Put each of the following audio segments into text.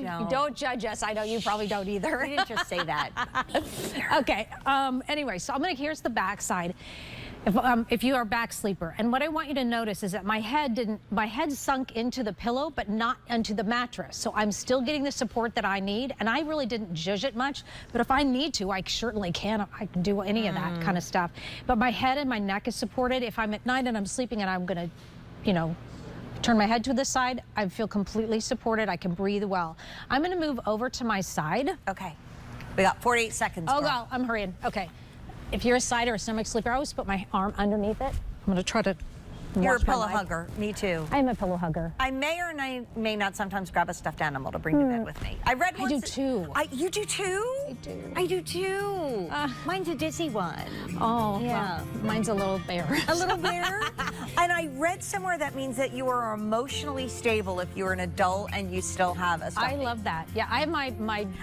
No. Don't judge us. I know you probably don't either. We didn't just say that. Okay. Anyway, so here's the back side. If you are a back sleeper, and what I want you to notice is that my head sunk into the pillow, but not into the mattress. So I'm still getting the support that I need, and I really didn't judge it much. But if I need to, I certainly can. I can do any of that kind of stuff. But my head and my neck is supported. If I'm at night and I'm sleeping and I'm gonna, turn my head to the side, I feel completely supported. I can breathe well. I'm gonna move over to my side. Okay. We got 48 seconds. Oh, God, I'm hurrying. Okay. If you're a side or a stomach sleeper, I always put my arm underneath it. I'm gonna try to. You're a pillow hugger. Me too. I'm a pillow hugger. I may or may not sometimes grab a stuffed animal to bring to bed with me. I read once. I do too. You do too? I do. I do too. Mine's a Disney one. Oh, yeah. Well, mine's a little bear. A little bear? And I read somewhere that means that you are emotionally stable if you're an adult and you still have a stuffed. I love that. Yeah, I have my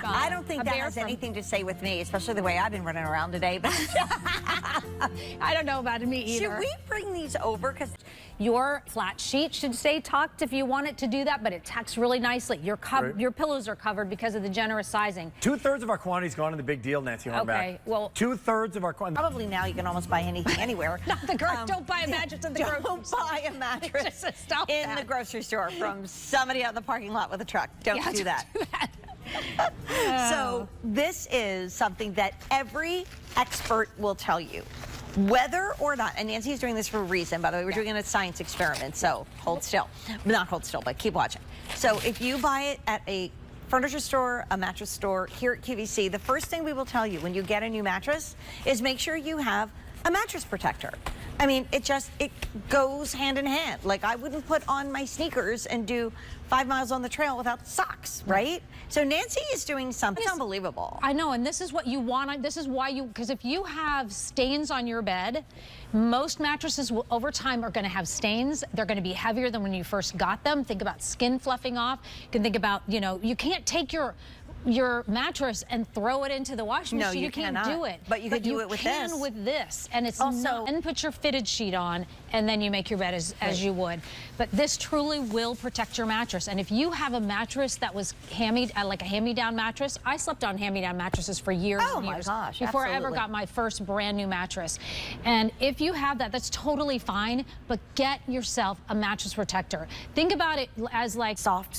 I don't think that has anything to say with me, especially the way I've been running around today. But I don't know about me either. Should we bring these over? Because your flat sheet should stay tucked if you want it to do that, but it tucks really nicely. Your pillows are covered because of the generous sizing. 2/3 of our quantity's gone in the big deal, Nancy Hornback. Okay, well, 2/3 of our quantity. Probably now you can almost buy anything anywhere. Not the don't buy a mattress at the grocery store. Don't buy a mattress in the grocery store from somebody out in the parking lot with a truck. Don't do that. So this is something that every expert will tell you. Whether or not, and Nancy is doing this for a reason, by the way, we're doing a science experiment, so hold still. Not hold still, but keep watching. So if you buy it at a furniture store, a mattress store, here at QVC, the first thing we will tell you when you get a new mattress is make sure you have a mattress protector. I mean, it goes hand in hand. Like, I wouldn't put on my sneakers and do 5 miles on the trail without socks, right? So Nancy is doing something unbelievable. I know, and this is what you want. This is why because if you have stains on your bed, most mattresses over time are going to have stains. They're going to be heavier than when you first got them. Think about skin fluffing off. You can think about, you can't take your mattress and throw it into the washing machine. No, you can't cannot. Do it. But you can do it with this. With this. And it's also, and put your fitted sheet on, and then you make your bed as you would. But this truly will protect your mattress. And if you have a mattress that was like a hand-me-down mattress, I slept on hand-me-down mattresses for years and years. Oh my gosh, before absolutely. I ever got my first brand new mattress. And if you have that, that's totally fine, but get yourself a mattress protector. Think about it as like soft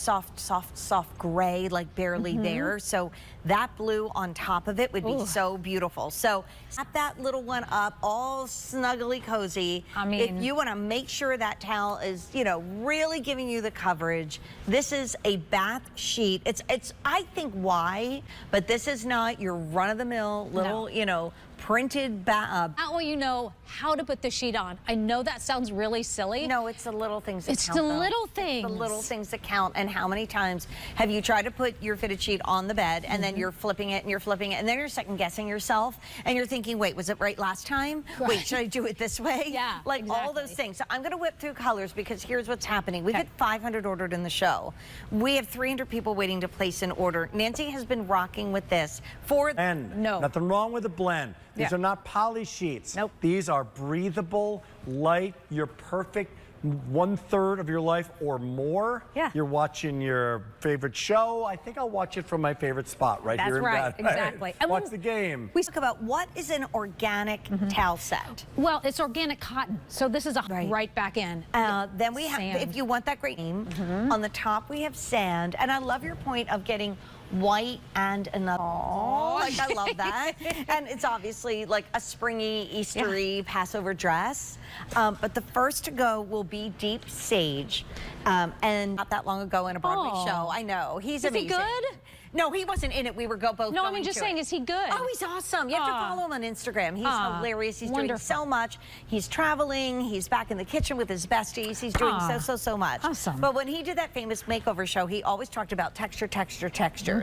gray, like barely there. So that blue on top of it would be so beautiful. So snap that little one up, all snuggly cozy. I mean, if you want to make sure that towel is, really giving you the coverage, this is a bath sheet. It's I think why, but this is not your run-of-the-mill little, printed bath. That way you know how to put the sheet on. I know that sounds really silly. No, it's the little things that count. It's the little things. The little things that count. And how many times have you tried to put your fitted sheet on the bed and then you're flipping it and you're flipping it and then you're second guessing yourself and you're thinking, wait, was it right last time? Right. Wait, should I do it this way? Yeah, like all those things. So I'm going to whip through colors because here's what's happening. We've had 500 ordered in the show. We have 300 people waiting to place an order. Nancy has been rocking with this for nothing wrong with a blend. These are not poly sheets. Nope. These are breathable, light, your perfect 1/3 of your life or more. Yeah. You're watching your favorite show. I think I'll watch it from my favorite spot right here in bed. That's right, exactly. And watch the game. We talk about what is an organic towel set. Well, it's organic cotton, so this is right back in. Then we have, if you want that great name, on the top we have sand, and I love your point of getting white and another. Like, I love that. And it's obviously like a springy, Eastery Passover dress. But the first to go will be Deep Sage. And not that long ago in a Broadway show. I know. He's amazing. Is he good? No, he wasn't in it. We were both going No, I mean, just saying, is he good? Oh, he's awesome. You have to follow him on Instagram. He's hilarious. He's doing so much. He's traveling. He's back in the kitchen with his besties. He's doing so much. Awesome. But when he did that famous makeover show, he always talked about texture.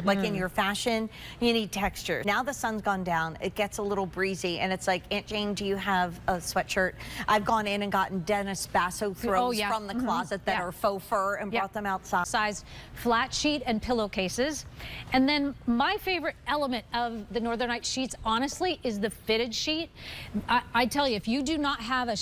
Like in your fashion, you need texture. Now the sun's gone down. It gets a little breezy, and it's like, Aunt Jane, do you have a sweatshirt? I've gone in and gotten Dennis Basso throws from the closet that are faux fur and brought them outside. Sized flat sheet and pillowcases. And then my favorite element of the Northern Night sheets, honestly, is the fitted sheet. I tell you, if you do not have a